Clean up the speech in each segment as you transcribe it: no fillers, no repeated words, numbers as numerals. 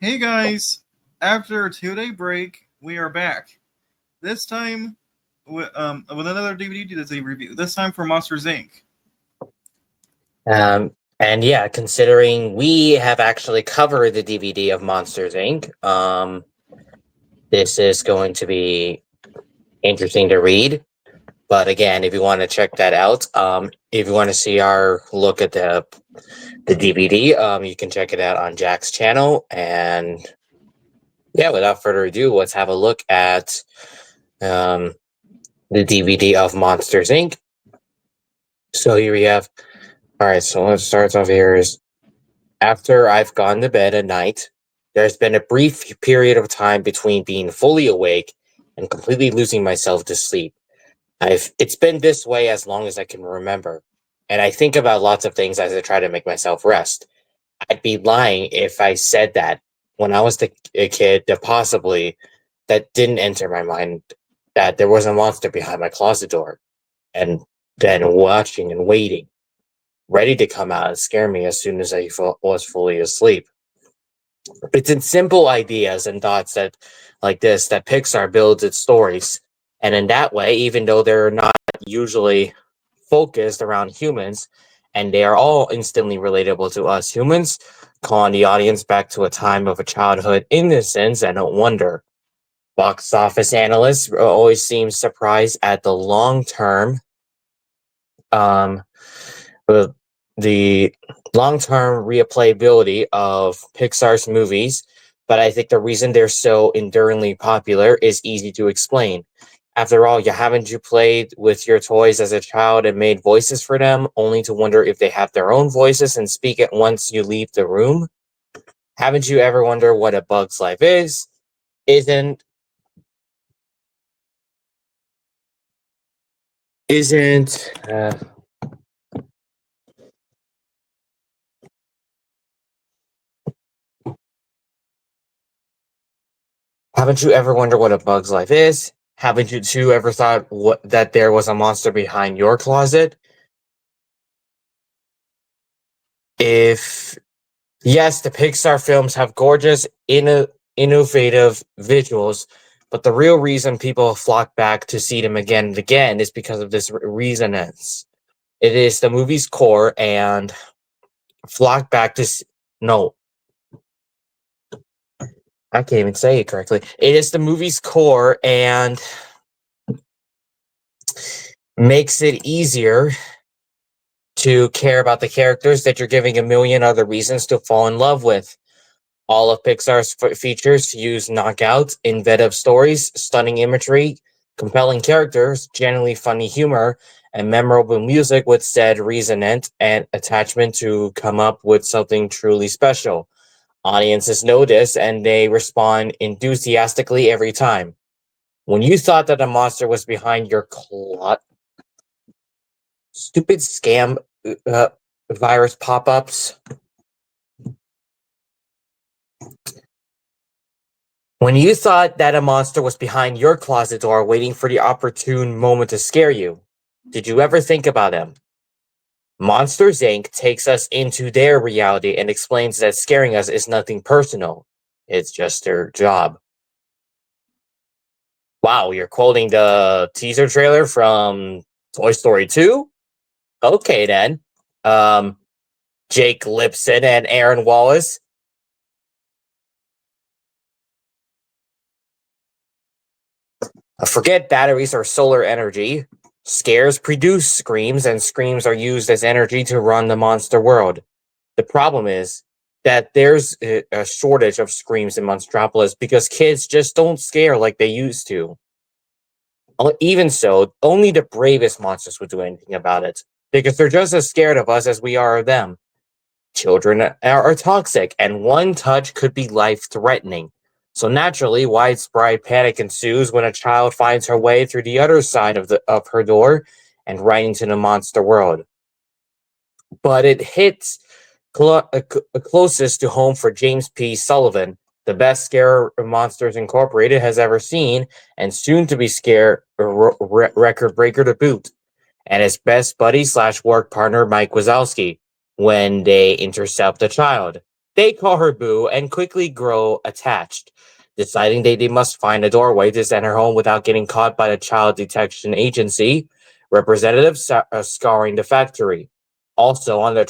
Hey guys! After a 2-day break, we are back. This time with another DVD Disney review. This time for Monsters Inc. And yeah, considering we have actually covered the DVD of Monsters Inc., this is going to be interesting to read. But again, if you want to check that out, if you want to see our look at the DVD, you can check it out on Jack's channel. And yeah, without further ado, let's have a look at um, the DVD of Monsters Inc. So here we have. All right, so let's start off here. Is after I've gone to bed at night, there's been a brief period of time between being fully awake and completely losing myself to sleep. It's been this way as long as I can remember, and I think about lots of things as I try to make myself rest. I'd be lying if I said that when I was a kid that possibly that didn't enter my mind that there was a monster behind my closet door, and then watching and waiting, ready to come out and scare me as soon as was fully asleep. It's in simple ideas and thoughts that like this that Pixar builds its stories. And in that way, even though they're not usually focused around humans, and they are all instantly relatable to us humans, calling the audience back to a time of a childhood innocence and a wonder. Box office analysts always seem surprised at the long term um, the the long-term replayability of Pixar's movies, but I think the reason they're so enduringly popular is easy to explain. After all, you played with your toys as a child and made voices for them, only to wonder if they have their own voices and speak it once you leave the room? Haven't you ever wondered what a bug's life is? Isn't isn't Haven't you ever wondered what a bug's life is? Haven't you too ever thought that there was a monster behind your closet? If yes, the Pixar films have gorgeous, innovative visuals, but the real reason people flock back to see them again and again is because of this resonance. It is the movie's core and flock back to no, I can't even say it correctly. It is the movie's core and makes it easier to care about the characters that you're giving a million other reasons to fall in love with. All of Pixar's features use knockouts, inventive stories, stunning imagery, compelling characters, genuinely funny humor, and memorable music with said resonance and attachment to come up with something truly special. Audiences know this and they respond enthusiastically every time. When you thought that a monster was behind your stupid scam uh, virus pop-ups, when you thought that a monster was behind your closet door waiting for the opportune moment to scare you, did you ever think about them? Monsters Inc. takes us into their reality and explains that scaring us is nothing personal. It's just their job. Wow, you're quoting the teaser trailer from Toy Story 2? Okay then. Um, Jake Lipson and Aaron Wallace. Forget batteries or solar energy. Scares produce screams, and screams are used as energy to run the monster world. The problem is that there's a shortage of screams in Monstropolis because kids just don't scare like they used to. Even so, only the bravest monsters would do anything about it because they're just as scared of us as we are of them. Children are toxic, and one touch could be life-threatening. So naturally, widespread panic ensues when a child finds her way through the other side of her door and right into the monster world. But it hits closest to home for James P. Sullivan, the best scare Monsters Incorporated has ever seen, and soon to be scare record breaker to boot, and his best buddy slash work partner Mike Wazowski when they intercept a child. They call her Boo and quickly grow attached, deciding they must find a doorway to send her home without getting caught by the child detection agency representative scouring the factory. Also on the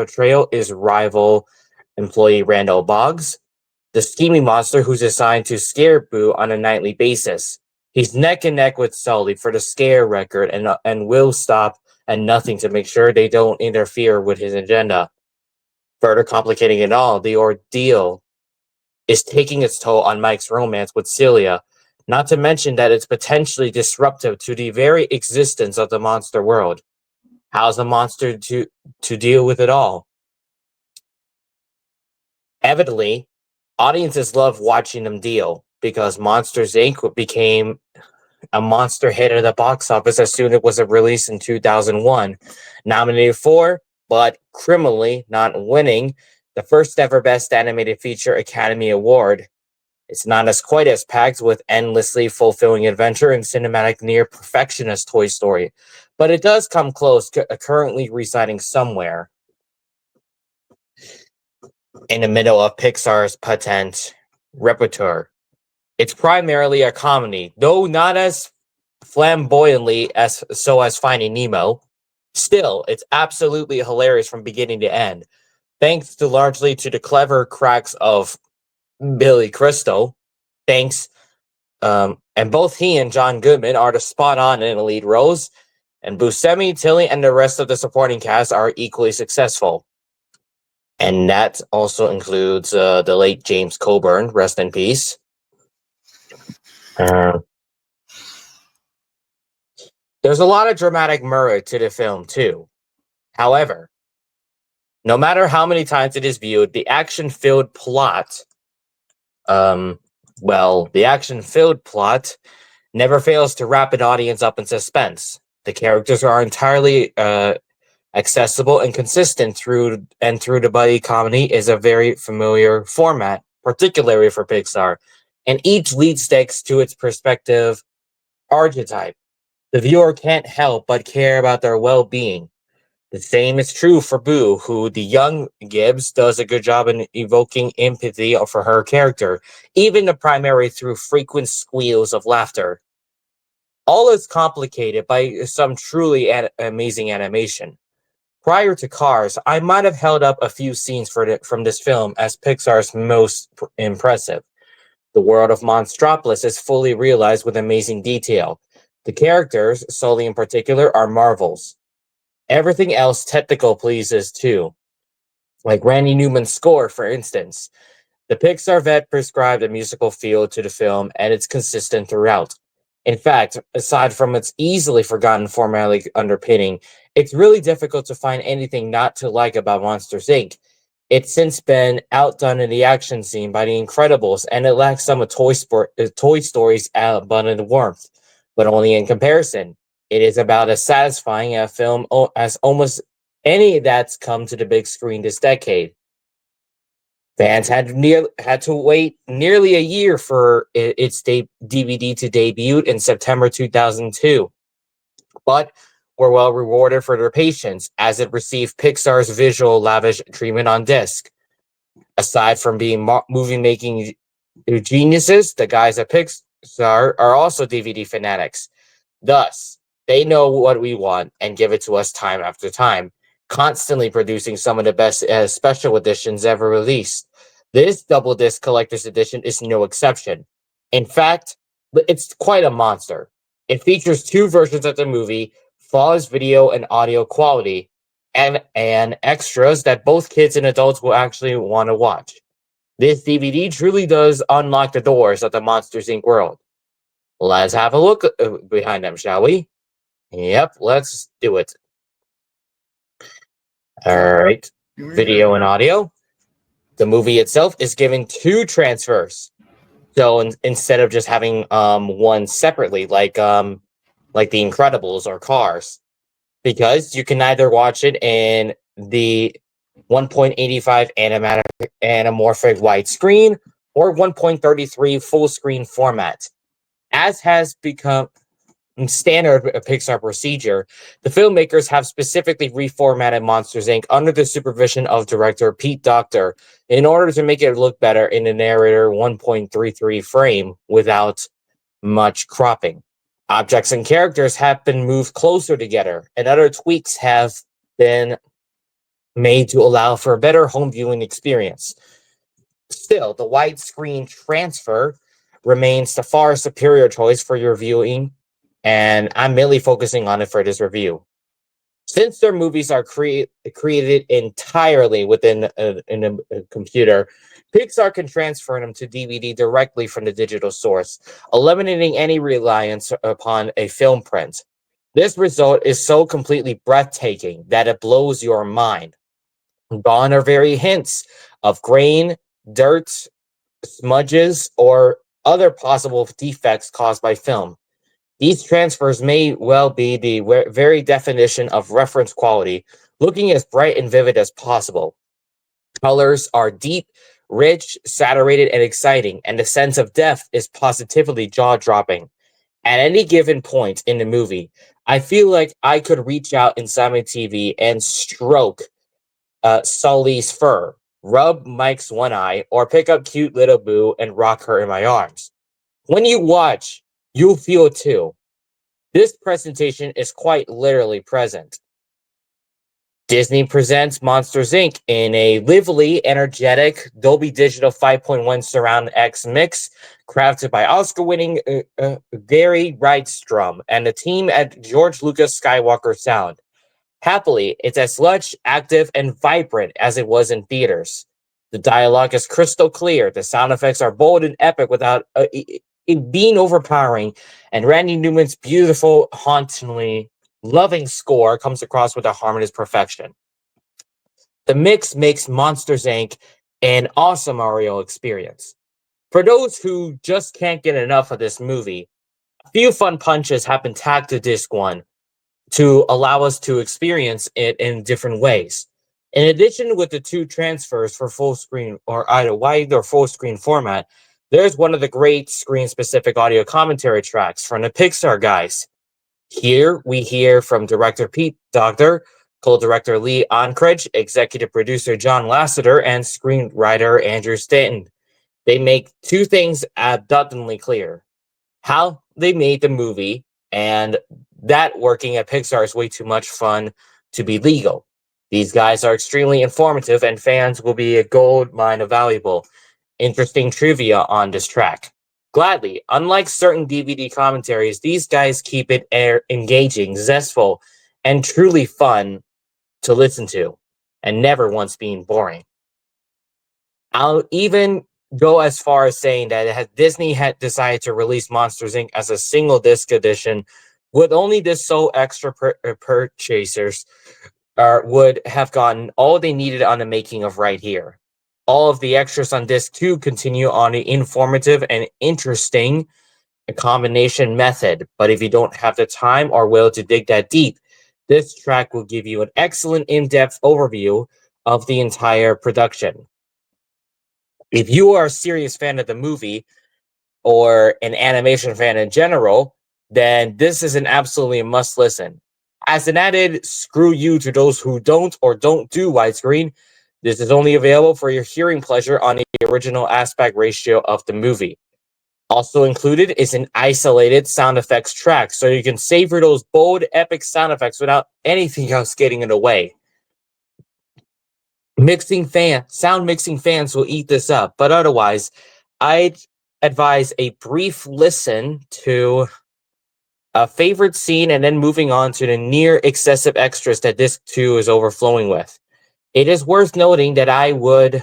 trail is rival employee Randall Boggs, the scheming monster who's assigned to scare Boo on a nightly basis. He's neck and neck with Sully for the scare record and will stop at nothing to make sure they don't interfere with his agenda. Further complicating it all, the ordeal is taking its toll on Mike's romance with Celia, not to mention that it's potentially disruptive to the very existence of the monster world. How's the monster to deal with it all? Evidently, audiences love watching them deal because Monsters Inc. became a monster hit at the box office as soon as it was released in 2001. Nominated for, but criminally not winning, the first ever Best Animated Feature Academy Award. It's not as quite as packed with endlessly fulfilling adventure and cinematic near perfection as Toy Story, but it does come close, currently residing somewhere in the middle of Pixar's patent repertoire. It's primarily a comedy, though not as flamboyantly as Finding Nemo. Still, it's absolutely hilarious from beginning to end, thanks to largely to the clever cracks of Billy Crystal. And both he and John Goodman are the spot on in the lead roles, and Buscemi, Tilly, and the rest of the supporting cast are equally successful. And that also includes the late James Coburn, rest in peace. There's a lot of dramatic merit to the film, too. However, no matter how many times it is viewed, the action-filled plot, never fails to wrap an audience up in suspense. The characters are entirely accessible and consistent through the buddy comedy is a very familiar format, particularly for Pixar, and each lead sticks to its perspective archetype. The viewer can't help but care about their well-being. The same is true for Boo, who the young Gibbs does a good job in evoking empathy for her character, even the primary through frequent squeals of laughter. All is complicated by some truly amazing animation. Prior to Cars, I might have held up a few scenes from this film as Pixar's most impressive. The world of Monstropolis is fully realized with amazing detail. The characters, Sully in particular, are marvels. Everything else technical pleases too. Like Randy Newman's score, for instance. The Pixar vet prescribed a musical feel to the film, and it's consistent throughout. In fact, aside from its easily forgotten formatic underpinning, it's really difficult to find anything not to like about Monsters, Inc. It's since been outdone in the action scene by The Incredibles, and it lacks some of Toy Story's abundant warmth, but only in comparison. It is about as satisfying a film as almost any that's come to the big screen this decade. Fans had to wait nearly a year for its DVD to debut in September 2002, but were well rewarded for their patience as it received Pixar's visual lavish treatment on disc. Aside from being movie-making geniuses, the guys at Pixar are also DVD fanatics. Thus, they know what we want and give it to us time after time, constantly producing some of the best special editions ever released. This double disc collector's edition is no exception. In fact, it's quite a monster. It features two versions of the movie, flawless video and audio quality, and extras that both kids and adults will actually want to watch. This DVD truly does unlock the doors of the Monsters, Inc. world. Let's have a look behind them, shall we? Yep, let's do it. All right, video and audio. The movie itself is given two transfers. So instead of just having one separately, like The Incredibles or Cars, because you can either watch it in the 1.85 anamorphic widescreen or 1.33 full screen format, as has become standard Pixar procedure, the filmmakers have specifically reformatted Monsters Inc. under the supervision of director Pete Docter in order to make it look better in a narrator 1.33 frame without much cropping. Objects and characters have been moved closer together, and other tweaks have been made to allow for a better home viewing experience. Still, the widescreen transfer remains the far superior choice for your viewing, and I'm mainly focusing on it for this review. Since their movies are created entirely within a computer, Pixar can transfer them to DVD directly from the digital source, eliminating any reliance upon a film print. This result is so completely breathtaking that it blows your mind. Gone are very hints of grain, dirt, smudges, or other possible defects caused by film. These transfers may well be the very definition of reference quality, looking as bright and vivid as possible. Colors are deep, rich, saturated, and exciting, and the sense of depth is positively jaw-dropping. At any given point in the movie, I feel like I could reach out inside my TV and stroke Sully's fur, rub Mike's one eye, or pick up cute little Boo and rock her in my arms. When you watch, you'll feel it too. This presentation is quite literally present. Disney presents Monsters Inc. in a lively, energetic Dolby Digital 5.1 Surround X mix, crafted by Oscar-winning Gary Rydstrom and the team at George Lucas Skywalker Sound. Happily, it's as lush, active, and vibrant as it was in theaters. The dialogue is crystal clear, the sound effects are bold and epic without it being overpowering, and Randy Newman's beautiful, hauntingly loving score comes across with a harmonious perfection. The mix makes Monsters Inc. an awesome audio experience. For those who just can't get enough of this movie, a few fun punches have been tacked to disc 1 to allow us to experience it in different ways. In addition, with the 2 transfers for full screen or either wide or full screen format, there's one of the great screen-specific audio commentary tracks from the Pixar guys. Here we hear from director Pete Docter, co-director Lee Unkrich, executive producer John Lasseter, and screenwriter Andrew Stanton. They make 2 things abundantly clear: how they made the movie, and that working at Pixar is way too much fun to be legal. These guys are extremely informative, and fans will be a gold mine of valuable, interesting trivia on this track. Gladly, unlike certain DVD commentaries, these guys keep it engaging, zestful, and truly fun to listen to, and never once being boring. I'll even go as far as saying that Disney had decided to release Monsters Inc. as a single disc edition, with only this sole extra purchasers would have gotten all they needed on the making of Right Here. All of the extras on disc 2 continue on the informative and interesting combination method, but if you don't have the time or will to dig that deep, this track will give you an excellent in-depth overview of the entire production. If you are a serious fan of the movie or an animation fan in general, then this is an absolutely must listen. As an added screw you to those who don't do widescreen, this is only available for your hearing pleasure on the original aspect ratio of the movie. Also included is an isolated sound effects track, so you can savor those bold, epic sound effects without anything else getting in the way. Sound mixing fans will eat this up, but otherwise, I'd advise a brief listen to a favorite scene and then moving on to the near excessive extras that disc 2 is overflowing with. It is worth noting that I would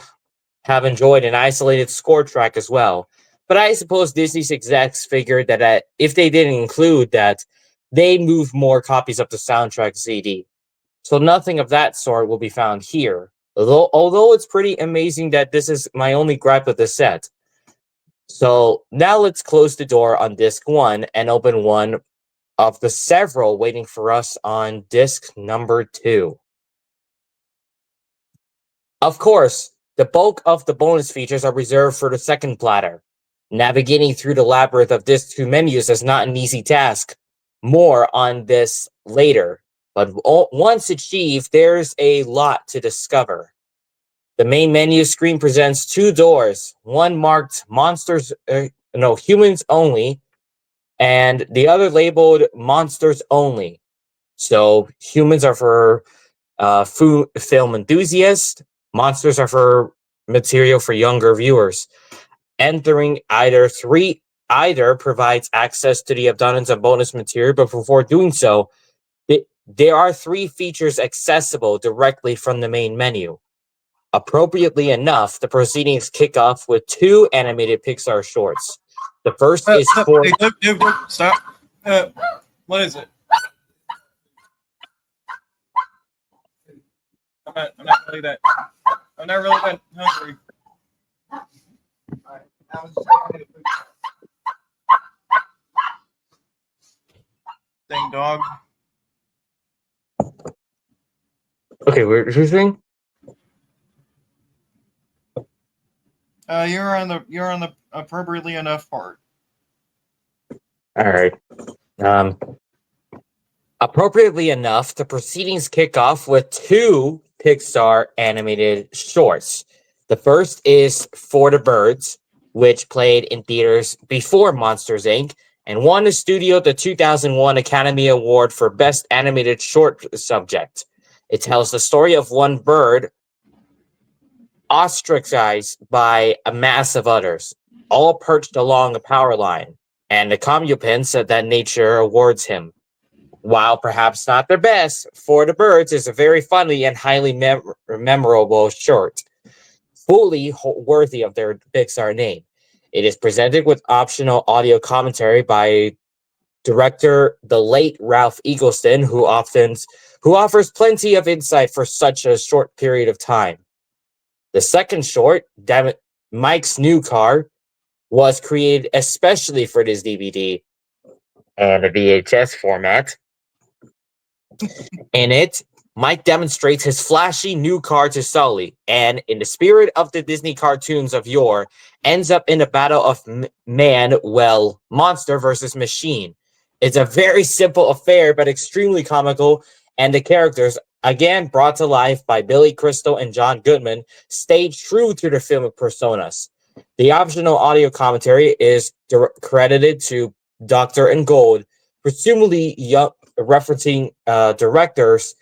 have enjoyed an isolated score track as well, but I suppose Disney's execs figured that if they didn't include that, they'd move more copies of the soundtrack CD. So nothing of that sort will be found here. Although it's pretty amazing that this is my only gripe with the set. So now let's close the door on disc 1 and open one of the several waiting for us on disc number 2. Of course, the bulk of the bonus features are reserved for the second platter. Navigating through the labyrinth of disc 2 menus is not an easy task. more on this later, but once achieved, there's a lot to discover. The main menu screen presents two doors, one marked humans only, and the other labeled monsters only. So humans are for film enthusiasts, monsters are for material for younger viewers. Entering either provides access to the abundance of bonus material, but before doing so, there are three features accessible directly from the main menu. Appropriately enough, the proceedings kick off with two animated Pixar shorts. The first is for... Hey, look, stop. What is it? I'm not really that. I'm not really that hungry. Alright, I was just checking it. Dang dog. Okay, what are you saying? You're on the appropriately enough part. All right. Appropriately enough, the proceedings kick off with two Pixar animated shorts. The first is For the Birds, which played in theaters before Monsters, Inc., and won the studio the 2001 Academy Award for Best Animated Short Subject. It tells the story of one bird ostracized by a mass of others, all perched along a power line, and the recompense that nature awards him. While perhaps not their best, For the Birds is a very funny and highly memorable short, fully worthy of their Pixar name. It is presented with optional audio commentary by director the late Ralph Eggleston, who offers plenty of insight for such a short period of time. The second short, Mike's New Car, was created especially for this DVD and the VHS format. In it, Mike demonstrates his flashy new car to Sully, and in the spirit of the Disney cartoons of yore, ends up in a battle of monster versus machine. It's a very simple affair, but extremely comical, and the characters, again brought to life by Billy Crystal and John Goodman, stay true to their filmic personas. The optional audio commentary is credited to Dr. and Gold, presumably referencing directors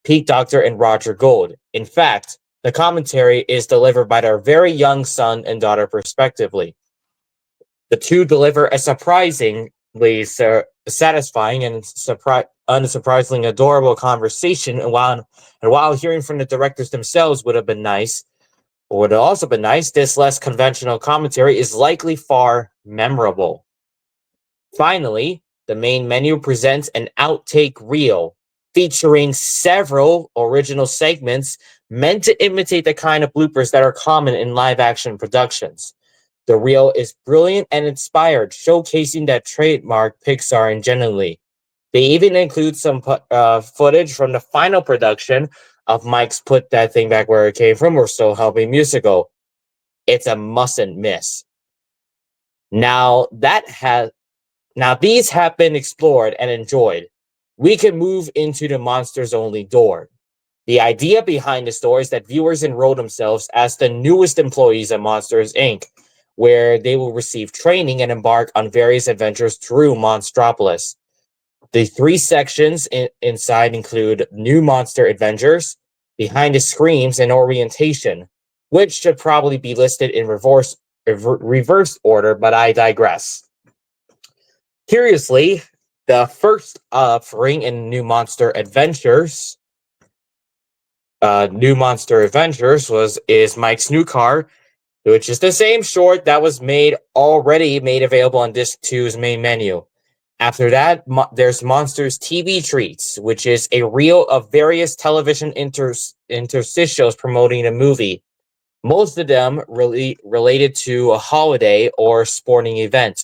Pete Docter and Roger Gold. In fact, the commentary is delivered by their very young son and daughter, respectively. The two deliver a surprisingly satisfying and unsurprisingly adorable conversation. And while hearing from the directors themselves would have been nice, or would have also been nice, this less conventional commentary is likely far memorable. Finally, the main menu presents an outtake reel featuring several original segments meant to imitate the kind of bloopers that are common in live-action productions. The reel is brilliant and inspired, showcasing that trademark Pixar generally. They even include some footage from the final production of Mike's Put That Thing Back Where It Came From, or Still Helping musical. It's a mustn't miss. Now these have been explored and enjoyed. We can move into the Monsters Only door. The idea behind this door is that viewers enroll themselves as the newest employees at Monsters, Inc., where they will receive training and embark on various adventures through Monstropolis. The three sections inside include New Monster Adventures, Behind the Screams, and Orientation, which should probably be listed in reverse order, but I digress. Curiously, the first offering in New Monster Adventures is Mike's New Car, which is the same short that was already made available on Disc 2's main menu. After that, there's Monsters TV Treats, which is a reel of various television interstitials promoting a movie, most of them really related to a holiday or sporting event.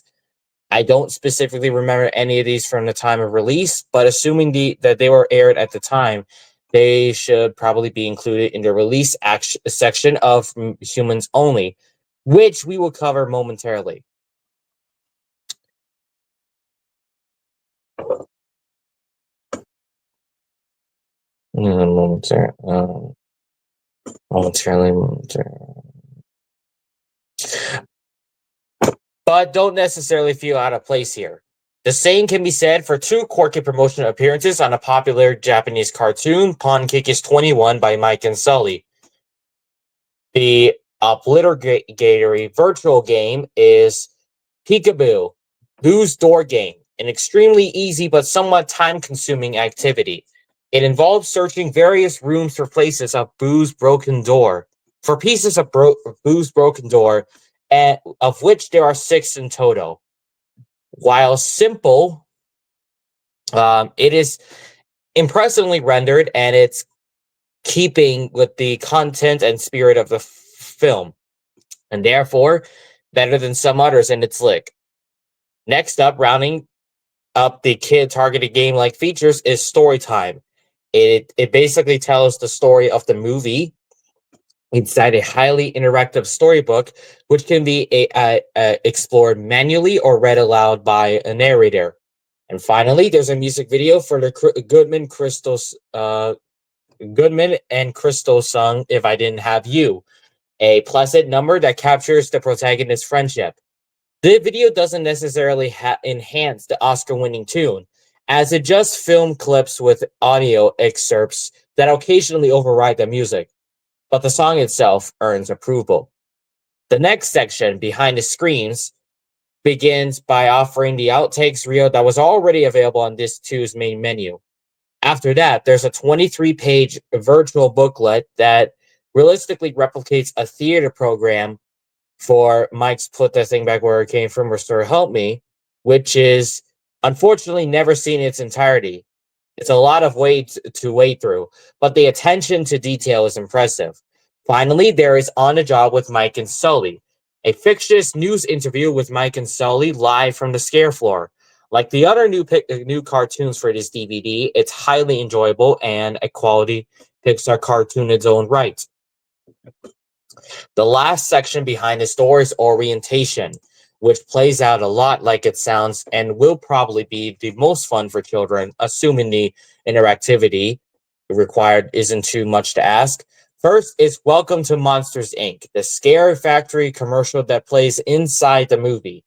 I don't specifically remember any of these from the time of release, but assuming that they were aired at the time, they should probably be included in the release section of Humans Only, which we will cover momentarily. Momentarily. But don't necessarily feel out of place here. The same can be said for two quirky promotional appearances on a popular Japanese cartoon, Pancakes 21 by Mike and Sully. The obligatory virtual game is Peekaboo, Boo's Door Game, an extremely easy but somewhat time-consuming activity. It involves searching various rooms for places of Boo's broken door, for pieces of Boo's broken door, and of which there are 6 in total. While simple, it is impressively rendered, and it's keeping with the content and spirit of the film, and therefore better than some others in its lick. Next up, rounding up the kid-targeted game-like features is Storytime. It basically tells the story of the movie inside a highly interactive storybook, which can be explored manually or read aloud by a narrator. And finally, there's a music video for the Goodman and Crystal song "If I Didn't Have You," a pleasant number that captures the protagonist's friendship. The video doesn't necessarily enhance the Oscar-winning tune, as it just filmed clips with audio excerpts that occasionally override the music, but the song itself earns approval. The next section, Behind the Screens, begins by offering the outtakes reel that was already available on Disc 2's main menu. After that, there's a 23-page virtual booklet that realistically replicates a theater program for Mike's Put That Thing Back Where It Came From, Restore Help Me, which is unfortunately never seen in its entirety. It's a lot of weight to wade through, but the attention to detail is impressive. Finally, there is On the Job with Mike and Sully, a fictitious news interview with Mike and Sully live from the scare floor. Like the other new cartoons for this DVD, it's highly enjoyable and a quality Pixar cartoon in its own right. The last section behind this door is Orientation, which plays out a lot like it sounds and will probably be the most fun for children, assuming the interactivity required isn't too much to ask. First is Welcome to Monsters, Inc., the Scare Factory commercial that plays inside the movie.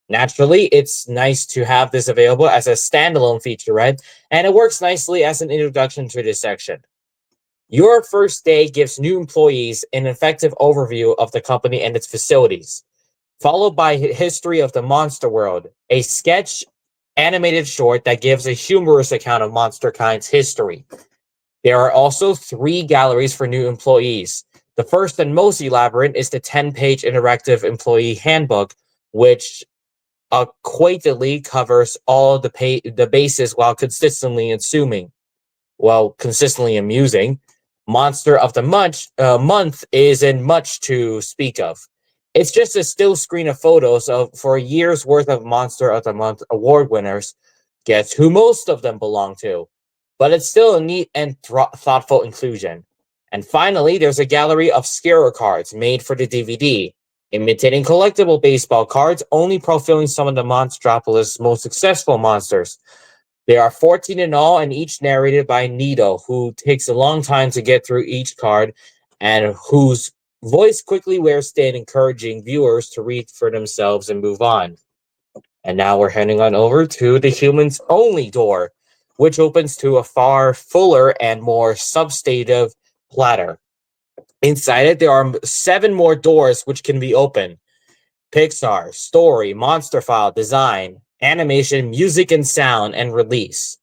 Naturally, it's nice to have this available as a standalone featurette, and it works nicely as an introduction to this section. Your First Day gives new employees an effective overview of the company and its facilities, followed by History of the Monster World, a sketch animated short that gives a humorous account of MonsterKind's history. There are also 3 galleries for new employees. The first and most elaborate is the 10-page interactive employee handbook, which equatedly covers all the bases while consistently amusing. Monster of the month isn't much to speak of. It's just a still screen of photos for a year's worth of Monster of the Month award winners. Guess who most of them belong to? But it's still a neat and thoughtful inclusion. And finally, there's a gallery of Scarer cards made for the DVD, imitating collectible baseball cards, only profiling some of the Monstropolis' most successful monsters. There are 14 in all, and each narrated by Nito, who takes a long time to get through each card, and whose voice quickly wears thin, encouraging viewers to read for themselves and move on. And now we're heading on over to the Humans Only door, which opens to a far fuller and more substantive platter. Inside it, there are 7 more doors which can be opened. Pixar, Story, Monster File, Design, Animation, Music and Sound, and Release.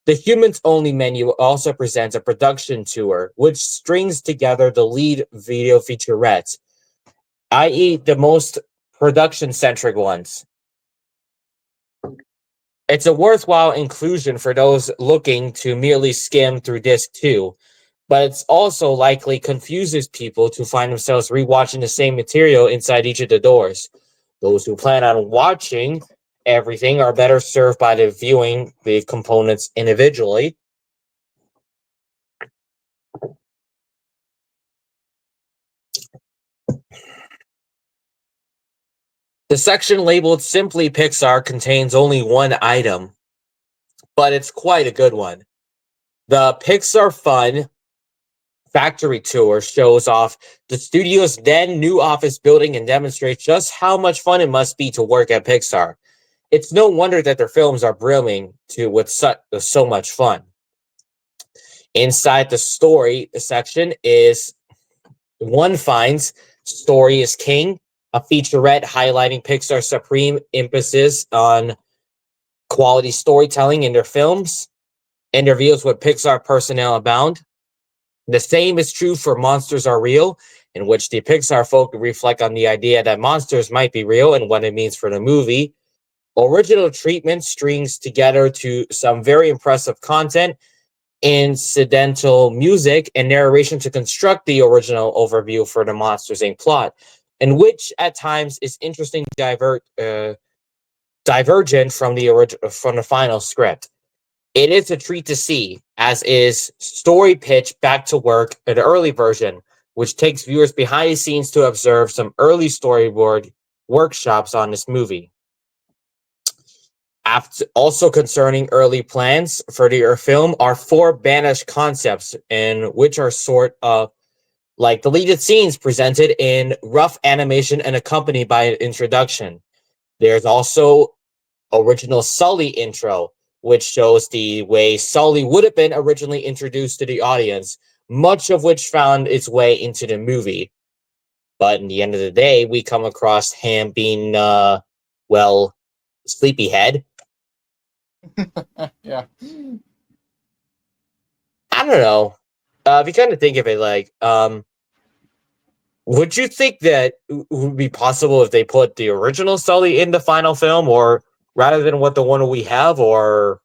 The Humans Only menu also presents a production tour, which strings together the lead video featurettes, i.e. the most production-centric ones. It's a worthwhile inclusion for those looking to merely skim through Disc 2, but it's also likely confuses people to find themselves rewatching the same material inside each of the doors. Those who plan on watching everything are better served by viewing the components individually. The section labeled simply Pixar contains only one item, but it's quite a good one. The Pixar Fun factory tour shows off the studio's then new office building and demonstrates just how much fun it must be to work at Pixar. It's no wonder that their films are brimming with so much fun. Inside the story section is One Finds Story is King, a featurette highlighting Pixar's supreme emphasis on quality storytelling in their films. Interviews with Pixar personnel abound. The same is true for Monsters Are Real, in which the Pixar folk reflect on the idea that monsters might be real and what it means for the movie. Original treatment strings together to some very impressive content, incidental music, and narration to construct the original overview for the Monsters Inc. plot, and which at times is interesting divergent from the final script. It is a treat to see, as is Story Pitch Back to Work, an early version, which takes viewers behind the scenes to observe some early storyboard workshops on this movie. Also concerning early plans for the film are 4 banished concepts, in which are sort of like deleted scenes presented in rough animation and accompanied by an introduction. There's also original Sully intro, which shows the way Sully would have been originally introduced to the audience, much of which found its way into the movie. But in the end of the day, we come across him being, sleepyhead. Yeah. I don't know. If you kind of think of it, like, would you think that it would be possible if they put the original Sully in the final film, or rather than what the one we have, or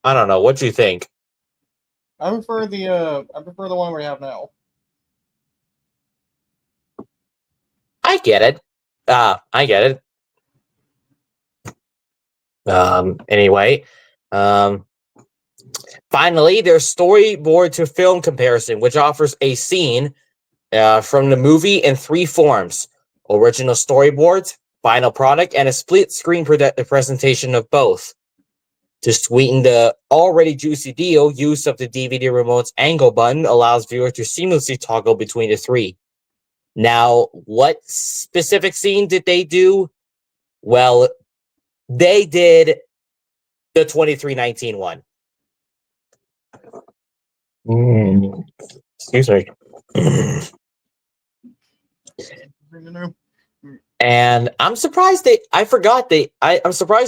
I don't know? What do you think? I prefer the one we have now. I get it. I get it. Anyway, finally, there's storyboard to film comparison, which offers a scene from the movie in 3 forms: original storyboards, final product, and a split screen presentation of both. To sweeten the already juicy deal, use of the DVD remote's angle button allows viewers to seamlessly toggle between the 3. Now, what specific scene did they do? Well, they did the 2319 one. Excuse me. And I'm surprised I'm surprised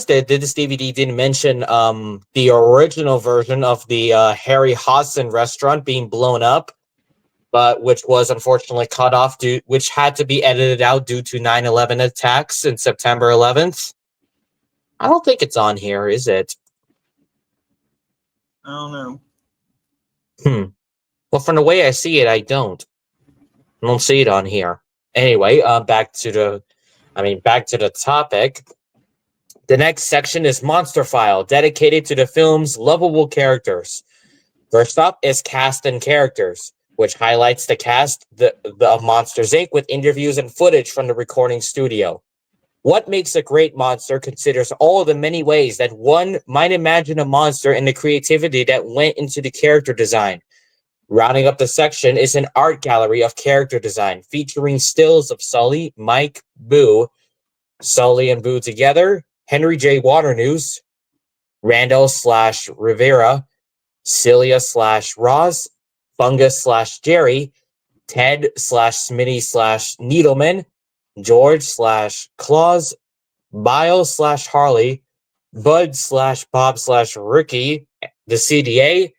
that this DVD didn't mention the original version of the Harry Hodgson restaurant being blown up, but which was unfortunately cut off which had to be edited out due to 9/11 attacks in September 11th. I don't think it's on here, is it? I don't know. Well, from the way I see it, I don't see it on here. Anyway, back to the topic. The next section is Monster File, dedicated to the film's lovable characters. First up is Cast and Characters, which highlights the cast of Monsters Inc. with interviews and footage from the recording studio. What makes a great monster considers all the many ways that one might imagine a monster and the creativity that went into the character design. Rounding up the section is an art gallery of character design featuring stills of Sully, Mike, Boo, Sully and Boo together, Henry J. Waternoose, Randall/Rivera, Celia/Roz, Fungus/Jerry, Ted/Smitty/Needleman, George/Claus, Bile/Harley, Bud/Bob/Ricky, the CDA,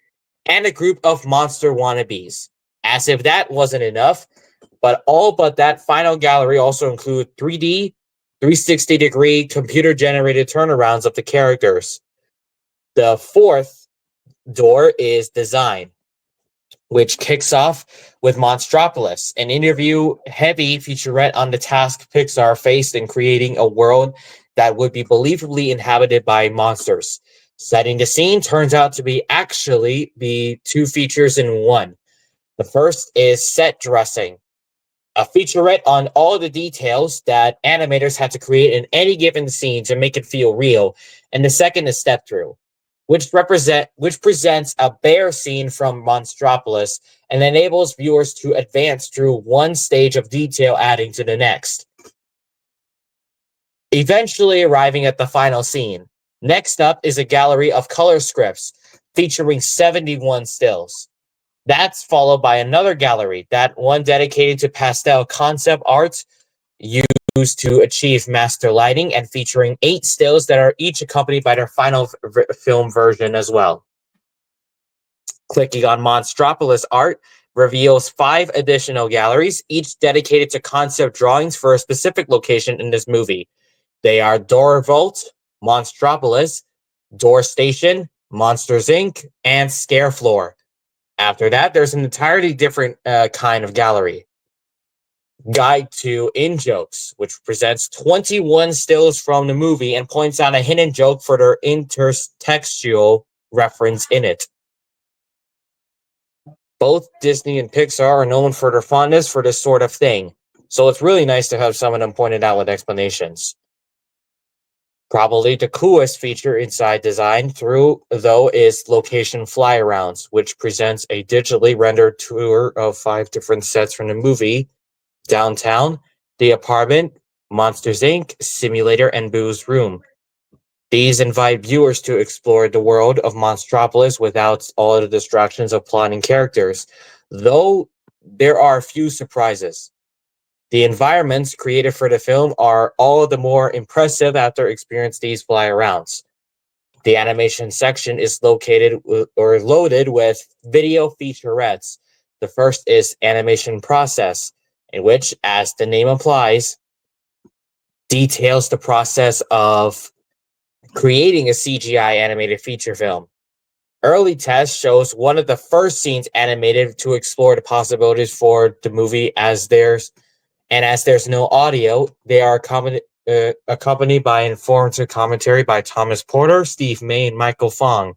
and a group of monster wannabes. As if that wasn't enough, but that final gallery also include 3D, 360-degree computer-generated turnarounds of the characters. The 4th door is Design, which kicks off with Monstropolis, an interview-heavy featurette on the task Pixar faced in creating a world that would be believably inhabited by monsters. Setting the scene turns out to be 2 features in one. The first is Set Dressing, a featurette on all the details that animators had to create in any given scene to make it feel real, and the second is Step Through, which presents a bear scene from Monstropolis and enables viewers to advance through one stage of detail adding to the next, eventually arriving at the final scene. Next up is a gallery of color scripts featuring 71 stills. That's followed by another gallery, that one dedicated to pastel concept art used to achieve master lighting and featuring 8 stills that are each accompanied by their final film version as well. Clicking on Monstropolis art reveals 5 additional galleries, each dedicated to concept drawings for a specific location in this movie. They are Door Vault, Monstropolis, Door Station, Monsters Inc., and Scare Floor. After that, there's an entirely different kind of gallery. Guide to In-Jokes, which presents 21 stills from the movie and points out a hidden joke for their intertextual reference in it. Both Disney and Pixar are known for their fondness for this sort of thing, so it's really nice to have some of them pointed out with explanations. Probably the coolest feature inside design though is Location Fly-Arounds, which presents a digitally rendered tour of 5 different sets from the movie: Downtown, The Apartment, Monsters Inc., Simulator, and Boo's Room. These invite viewers to explore the world of Monstropolis without all the distractions of plot and characters, though there are a few surprises. The environments created for the film are all the more impressive after experiencing these fly-arounds. The animation section is loaded with video featurettes. The first is Animation Process, in which, as the name implies, details the process of creating a CGI animated feature film. Early test shows one of the first scenes animated to explore the possibilities for the movie as there's no audio, they are accompanied by informative commentary by Thomas Porter, Steve May, and Michael Fong.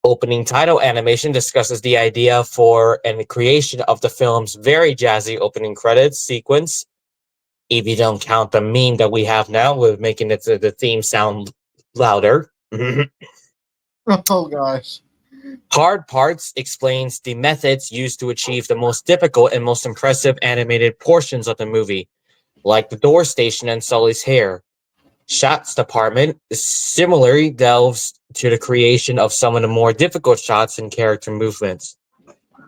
Opening title animation discusses the idea for and the creation of the film's very jazzy opening credits sequence. If you don't count the meme that we have now with making the theme sound louder. Oh gosh. Hard Parts explains the methods used to achieve the most difficult and most impressive animated portions of the movie, like the door station and Sully's hair. Shots Department similarly delves to the creation of some of the more difficult shots and character movements.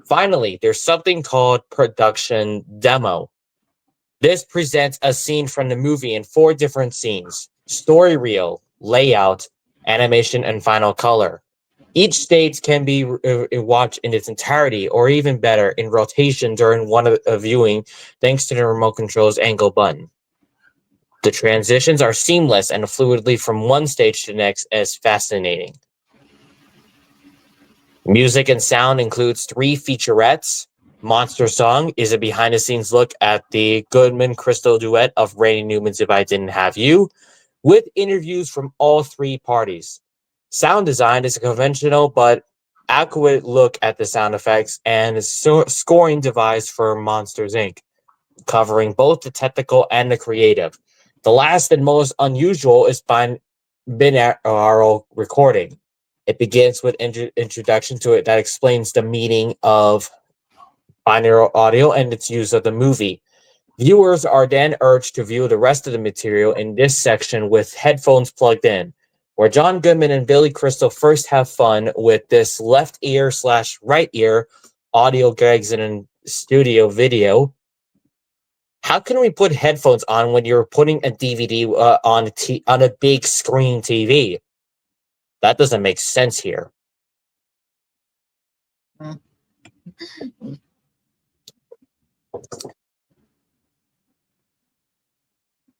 Finally, there's something called Production Demo. This presents a scene from the movie in 4 different scenes: story reel, layout, animation, and final color. Each stage can be watched in its entirety, or even better, in rotation during one viewing, thanks to the remote control's angle button. The transitions are seamless and fluidly from one stage to the next is fascinating. Music and sound includes 3 featurettes. Monster Song is a behind-the-scenes look at the Goodman-Crystal duet of Randy Newman's If I Didn't Have You, with interviews from all 3 parties. Sound design is a conventional but accurate look at the sound effects and scoring device for Monsters Inc., covering both the technical and the creative. The last and most unusual is binaural recording. It begins with introduction to it that explains the meaning of binaural audio and its use of the movie. Viewers are then urged to view the rest of the material in this section with headphones plugged in, where John Goodman and Billy Crystal first have fun with this left ear / right ear audio gags in studio video. How can we put headphones on when you're putting a DVD on a big screen TV? That doesn't make sense here.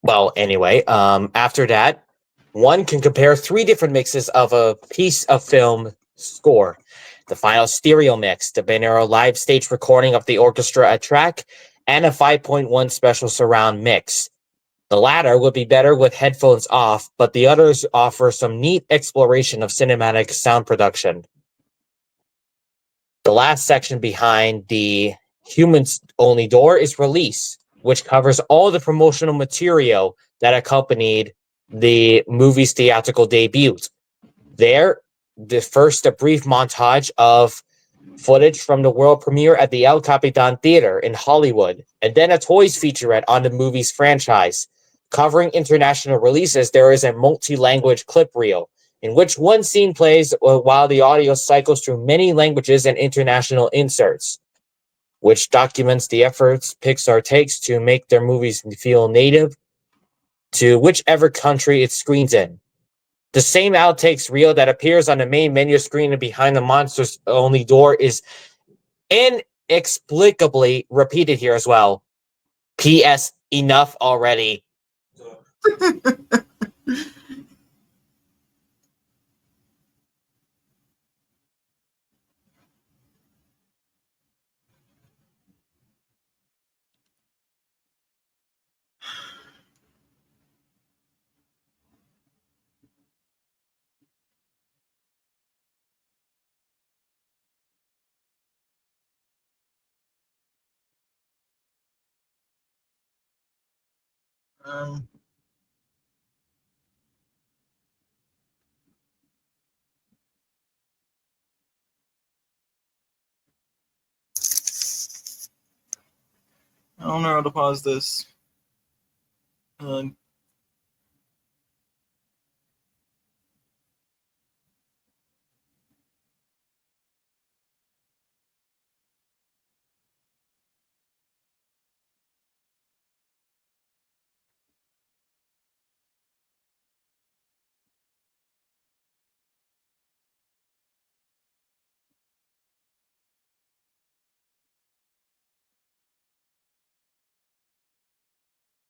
Well, anyway, after that, one can compare 3 different mixes of a piece of film score: the final stereo mix, the binaural live stage recording of the orchestra at track, and a 5.1 special surround mix. The latter would be better with headphones off, but the others offer some neat exploration of cinematic sound production. The last section behind the humans-only door is Release, which covers all the promotional material that accompanied the movie's theatrical debut. There, a brief montage of footage from the world premiere at the El Capitan Theater in Hollywood, and then a Toys featurette on the movie's franchise. Covering international releases, there is a multi-language clip reel, in which one scene plays while the audio cycles through many languages and international inserts, which documents the efforts Pixar takes to make their movies feel native to whichever country it screens in. The same outtakes reel that appears on the main menu screen and behind the Monsters Only door is inexplicably repeated here as well. P.S. Enough already. Um, I don't know how to pause this.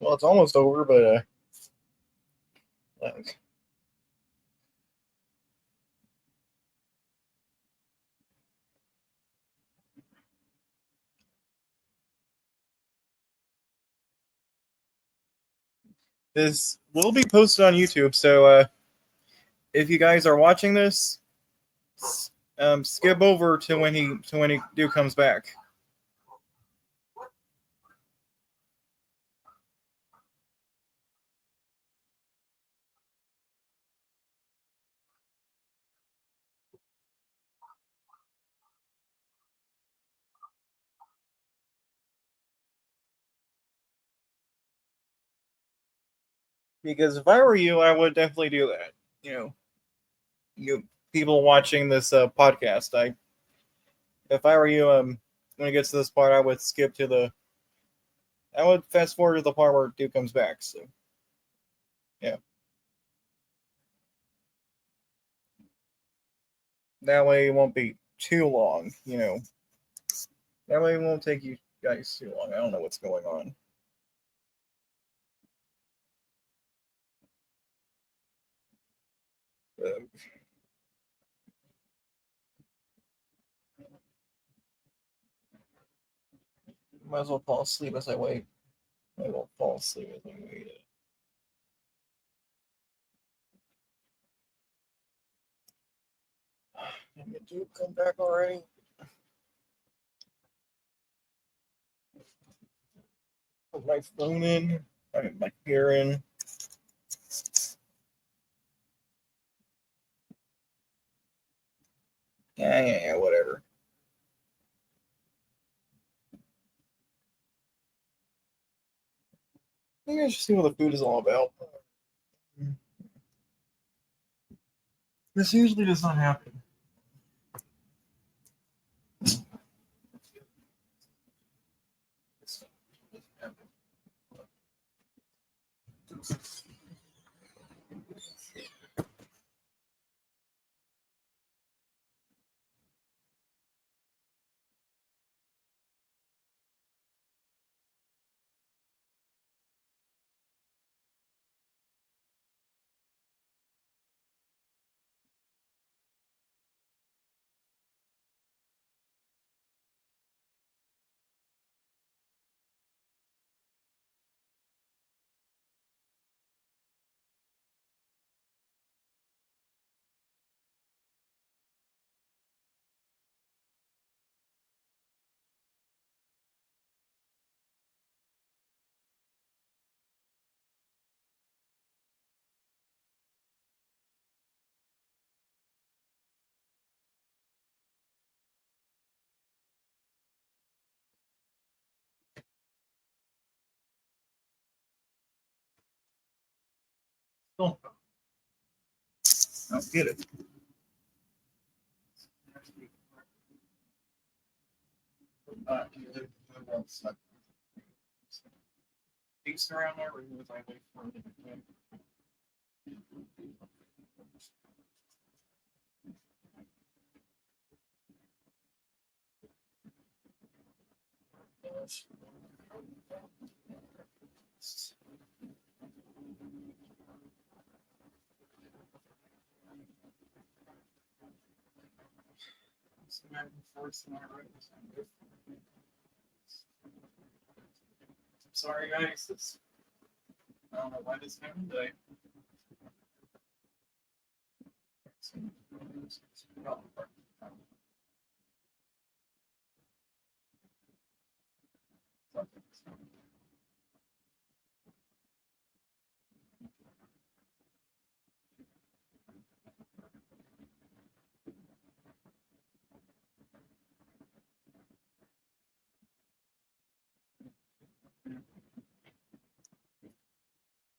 Well, it's almost over, but like, this will be posted on YouTube, so if you guys are watching this, skip over to when he comes back. Because if I were you, I would definitely do that. You people watching this podcast, if I were you, when it gets to this part, I would I would fast forward to the part where Duke comes back. So, yeah, that way it won't be too long. That way it won't take you guys too long. I don't know what's going on. Uh, Might as well fall asleep as I wait. I won't fall asleep as I wait. Damn it, Duke, come back already. Put my phone in. My gear in. Yeah, whatever. I think I should see what the food is all about. This usually does not happen. Oh, get it. Peace around there, or was I wait for it? Sorry, guys. I don't know why this happened today.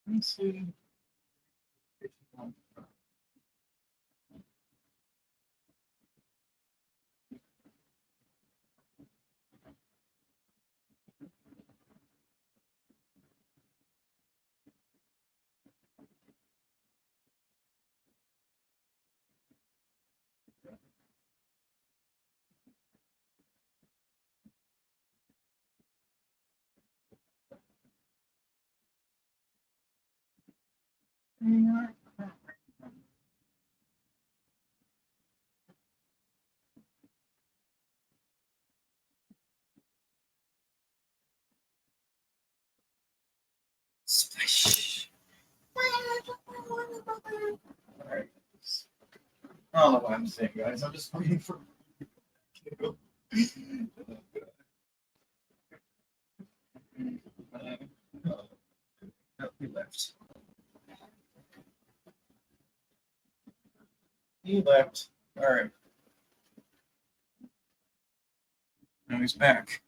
Let's see. Splash. Alright. I don't know what I'm saying, guys. I'm just waiting for. No, he left. He left. Alright. Now he's back.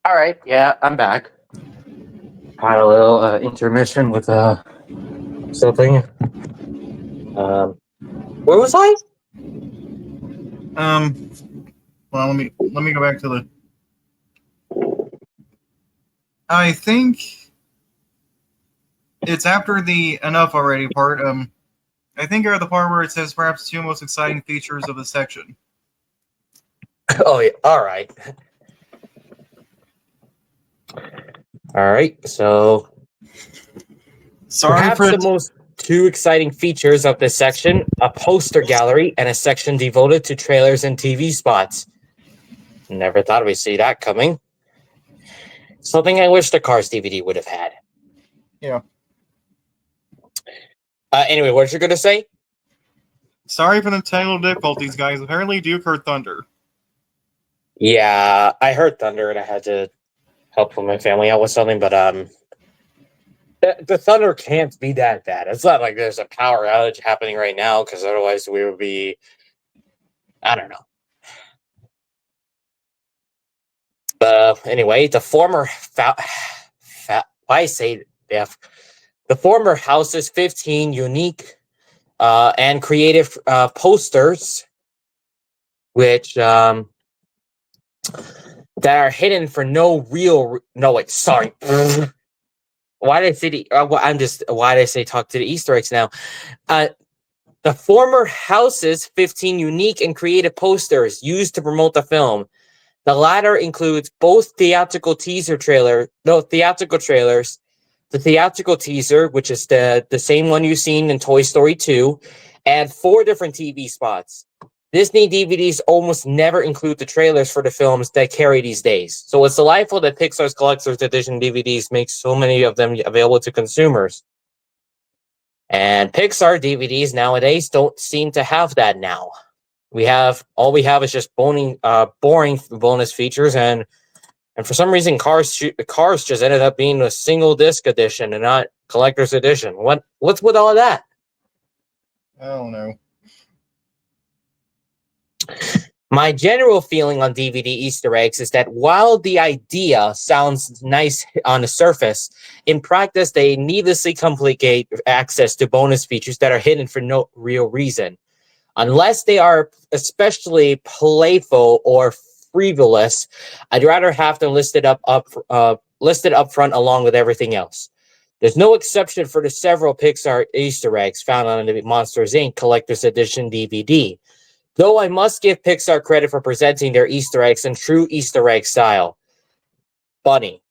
All right, yeah, I'm back. Had a little intermission with something. Where was I? Well, let me go back to the. I think it's after the enough already part. I think you're at the part where it says perhaps two most exciting features of the section. Oh yeah. All right. All right. So Sorry perhaps for the most two exciting features of this section: a poster gallery and a section devoted to trailers and TV spots. Never thought we'd see that coming. Something I wish the Cars DVD would have had. Yeah. Anyway, what you gonna say? Sorry for the technical difficulties, guys. Apparently, Duke heard thunder. Yeah, I heard thunder and I had to help my family out with something, but the thunder can't be that bad. It's not like there's a power outage happening right now, because otherwise we would be, I don't know. Anyway, the former the former houses 15 unique and creative posters, which that are hidden for no real. No, wait, sorry. Why did I say why did I say talk to the Easter eggs now? The former houses 15 unique and creative posters used to promote the film. The latter includes both theatrical trailers, the theatrical teaser, which is the same one you've seen in Toy Story 2, and 4 different TV spots. Disney DVDs almost never include the trailers for the films they carry these days. So it's delightful that Pixar's Collector's Edition DVDs make so many of them available to consumers. And Pixar DVDs nowadays don't seem to have that now. All we have is just boring bonus features, and for some reason Cars just ended up being a single disc edition and not collector's edition. What's with all of that? I don't know. My general feeling on DVD Easter eggs is that while the idea sounds nice on the surface, in practice they needlessly complicate access to bonus features that are hidden for no real reason. Unless they are especially playful or frivolous, I'd rather have them listed up front along with everything else. There's no exception for the several Pixar Easter eggs found on the Monsters Inc. Collector's Edition DVD. Though I must give Pixar credit for presenting their Easter eggs in true Easter egg style. Funny.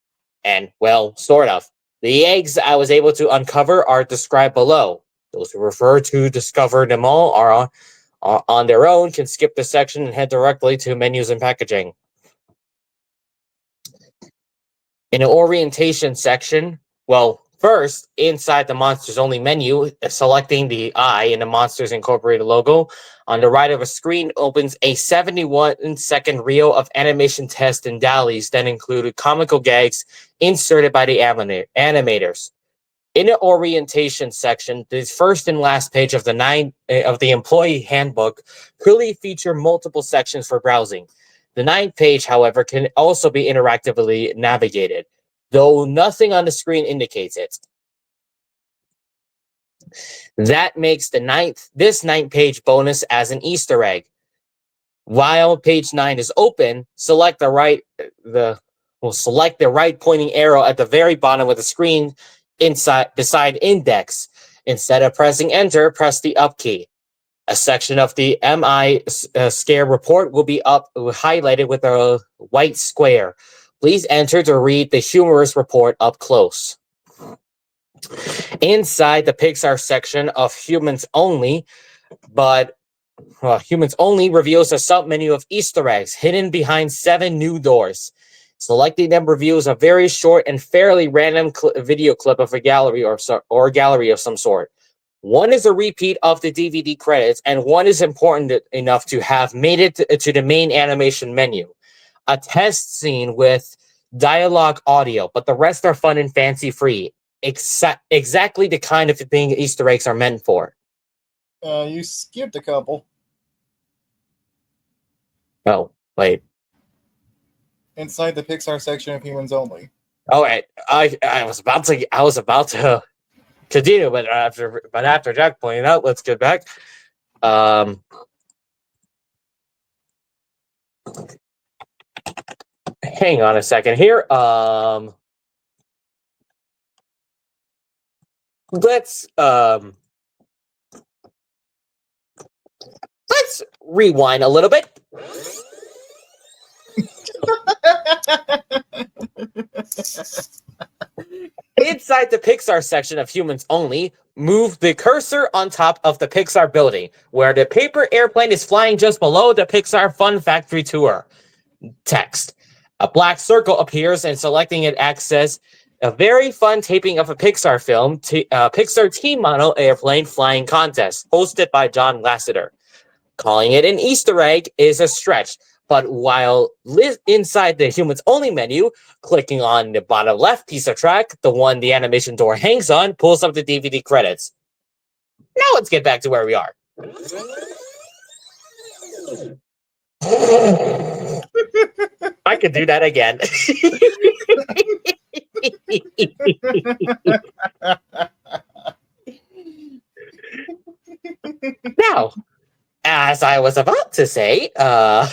And, well, sort of. The eggs I was able to uncover are described below. Those who refer to discover them all are on their own, can skip this section and head directly to menus and packaging. In the orientation section, well, first, inside the Monsters Only menu, selecting the I in the Monsters Incorporated logo, on the right of a screen opens a 71-second reel of animation tests and dailies that included comical gags inserted by the animators. In the orientation section, the first and last page of the employee handbook clearly feature multiple sections for browsing. The ninth page, however, can also be interactively navigated, though nothing on the screen indicates it. That makes this ninth page bonus as an Easter egg. While page 9 is open, select the right pointing arrow at the very bottom of the screen beside index. Instead of pressing enter, press the up key. A section of the MI scare report will be highlighted with a white square. Please enter to read the humorous report up close. Inside the Pixar section of Humans Only, Humans Only reveals a submenu of Easter eggs hidden behind 7 new doors. Selecting them reveals a very short and fairly random video clip of a gallery or gallery of some sort. One is a repeat of the DVD credits, and one is important enough to have made it to the main animation menu. A test scene with dialogue audio, but the rest are fun and fancy-free. Exactly the kind of thing Easter eggs are meant for. You skipped a couple. Oh, wait. Inside the Pixar section of Humans Only. Oh, wait. I was about to continue, but after Jack pointed out, let's get back. Hang on a second here. Let's rewind a little bit. Inside the Pixar section of Humans Only, move the cursor on top of the Pixar building, where the paper airplane is flying just below the Pixar Fun Factory Tour text. A black circle appears, and selecting it access a very fun taping of a Pixar film, Pixar Team Model Airplane Flying Contest, hosted by John Lasseter. Calling it an Easter egg is a stretch, but while inside the Humans Only menu, clicking on the bottom left piece of track, the one the animation door hangs on, pulls up the DVD credits. Now let's get back to where we are. I could do that again. Now, as I was about to say, the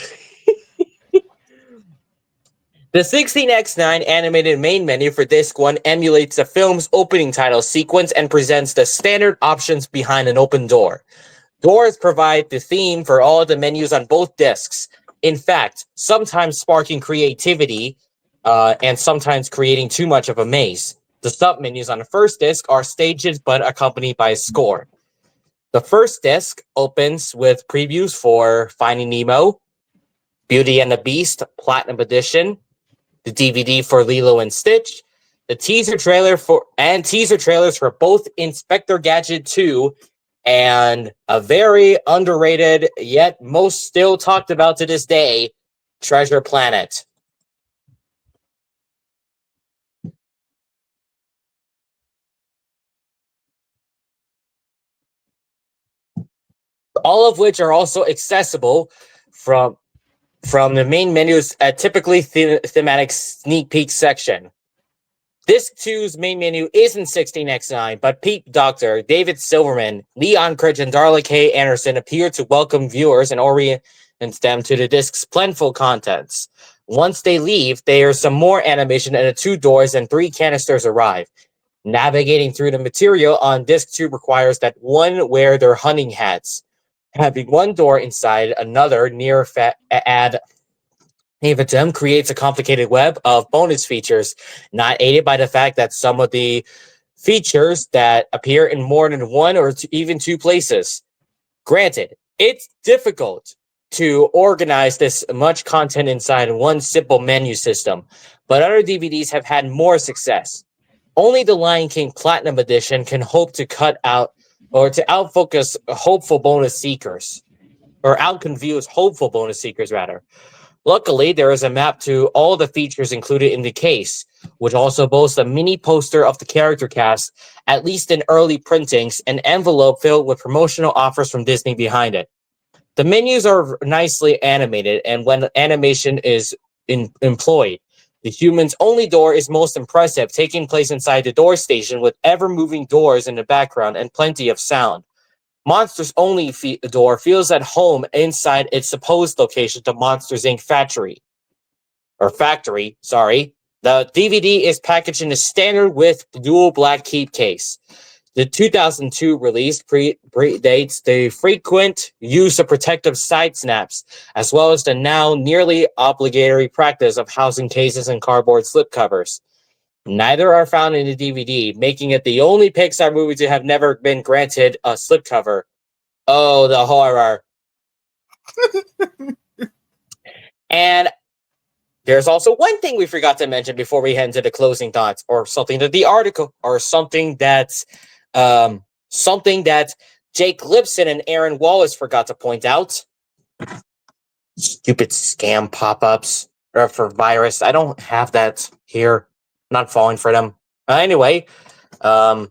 16x9 animated main menu for Disc 1 emulates the film's opening title sequence and presents the standard options behind an open door. Doors provide the theme for all the menus on both discs. In fact, sometimes sparking creativity and sometimes creating too much of a maze. The submenus on the first disc are stages but accompanied by a score. The first disc opens with previews for Finding Nemo, Beauty and the Beast Platinum Edition, the DVD for Lilo and Stitch, the teaser trailers for both Inspector Gadget 2 and a very underrated yet most still talked about to this day, Treasure Planet. All of which are also accessible from from the main menu's typically thematic sneak peek section. Disc 2's main menu isn't 16x9, but Pete Docter, David Silverman, Leon Critch, and Darla K. Anderson appear to welcome viewers and orient them to the disc's plentiful contents. Once they leave, there's some more animation and the 2 doors and 3 canisters arrive. Navigating through the material on Disc 2 requires that one wear their hunting hats. Having one door inside another near ad infinitum creates a complicated web of bonus features, not aided by the fact that some of the features that appear in more than one or even 2 places. Granted, it's difficult to organize this much content inside one simple menu system, but other DVDs have had more success. Only the Lion King Platinum Edition can hope to cut out or to outfocus hopeful bonus seekers, or outconfuse hopeful bonus seekers, rather. Luckily, there is a map to all the features included in the case, which also boasts a mini poster of the character cast, at least in early printings, an envelope filled with promotional offers from Disney behind it. The menus are nicely animated, and when animation is employed, the human's only door is most impressive, taking place inside the door station with ever-moving doors in the background and plenty of sound. Monsters Only door feels at home inside its supposed location, the Monsters Inc. factory. The DVD is packaged in a standard with dual black keep case. The 2002 release predates the frequent use of protective side snaps, as well as the now nearly obligatory practice of housing cases and cardboard slipcovers. Neither are found in the DVD, making it the only Pixar movie to have never been granted a slipcover. Oh, the horror. And there's also one thing we forgot to mention before we head into the closing thoughts, or something that the article, or something that Jake Lipson and Aaron Wallace forgot to point out. Stupid scam pop-ups for virus. I don't have that here. I'm not falling for them. Anyway, one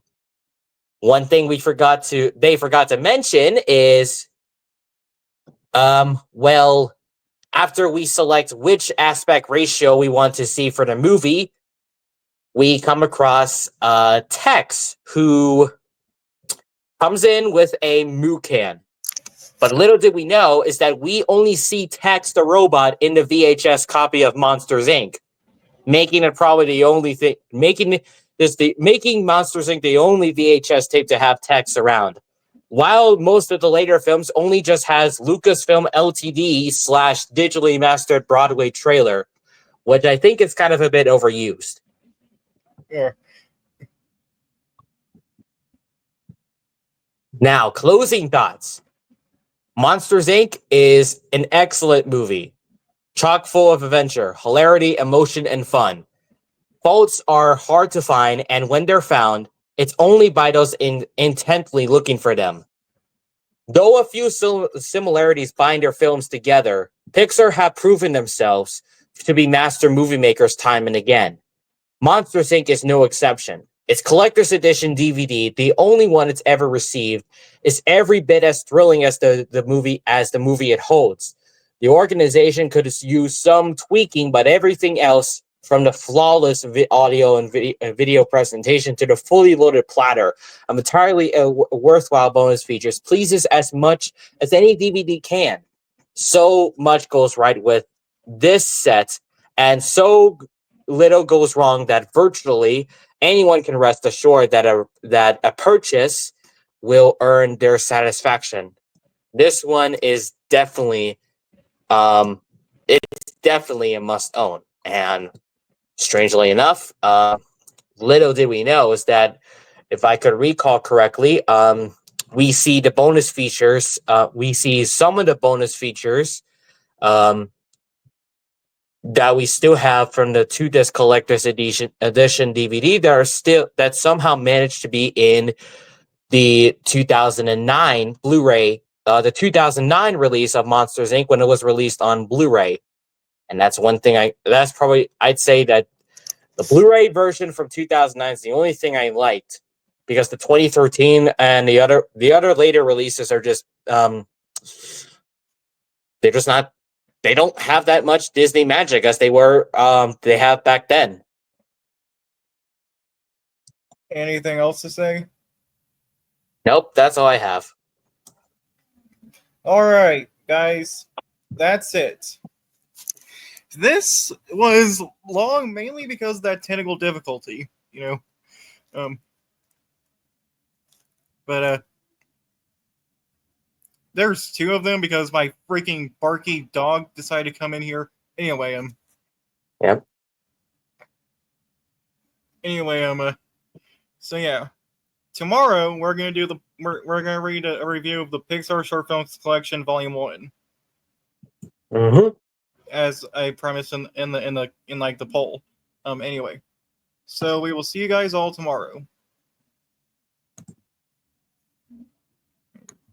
thing they forgot to mention is, after we select which aspect ratio we want to see for the movie, we come across Tex, who comes in with a moo can. But little did we know is that we only see Tex the robot in the VHS copy of Monsters Inc., making it probably the only thing, making Monsters Inc. the only VHS tape to have Tex around. While most of the later films only just has Lucasfilm LTD / digitally mastered Broadway trailer, which I think is kind of a bit overused. Yeah. Now, closing thoughts. Monsters Inc. is an excellent movie, chock full of adventure, hilarity, emotion, and fun. Faults are hard to find, and when they're found, it's only by those intently looking for them. Though a few similarities bind their films together, Pixar have proven themselves to be master movie makers time and again. Monsters Inc. is no exception. Its collector's edition DVD, the only one it's ever received, is every bit as thrilling as the movie it holds. The organization could use some tweaking, but everything else, from the flawless audio and video presentation to the fully loaded platter of entirely worthwhile bonus features, pleases as much as any DVD can. So much goes right with this set, and so little goes wrong that virtually anyone can rest assured that a purchase will earn their satisfaction. This one is definitely it's definitely a must own. And strangely enough, little did we know is that, if I could recall correctly, we see the bonus features. We see some of the bonus features that we still have from the 2-disc collector's edition DVD that somehow managed to be in the 2009 Blu-ray, the 2009 release of Monsters Inc. when it was released on Blu-ray. And that's one thing I'd say that the Blu-ray version from 2009 is the only thing I liked, because the 2013 and the other later releases are just they're just not they don't have that much Disney magic as they have back then. Anything else to say? Nope, that's all I have. All right, guys, that's it. This was long mainly because of that technical difficulty, but there's two of them because my freaking barky dog decided to come in here. Anyway, Yep. Anyway, so yeah, tomorrow we're gonna do we're gonna read a review of the Pixar Short Films Collection Volume 1, as I premise in the poll. Anyway, so we will see you guys all tomorrow.